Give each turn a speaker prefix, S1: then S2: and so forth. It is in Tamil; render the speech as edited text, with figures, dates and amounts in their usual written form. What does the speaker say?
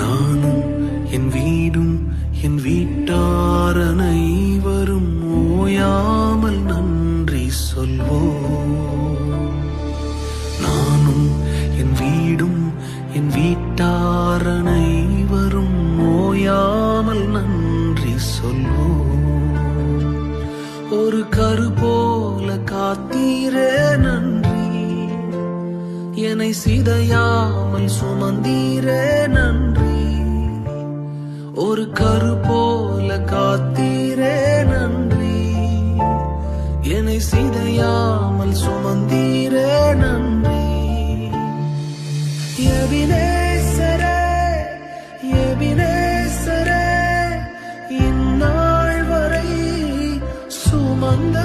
S1: நானும் என் வீடும் என் வீட்டார் அனைவரும் ஓயாமல் நன்றி சொல்வோம். நானும் என் வீடும் என் வீட்டார் அனைவரும் ஓயாமல் நன்றி சொல்வோம். ஒரு கரு போல காத்தீரே நன்றி, என்னை சிதையாமல் சுமந்தீரே நன்றி. ஒரு கரு போல காத்தீரே நன்றி, என்னை சிதையாமல் சுமந்தீரே நன்றி. எபினேசரே எபினேசரே, இந்நாள் வரை சுமந்த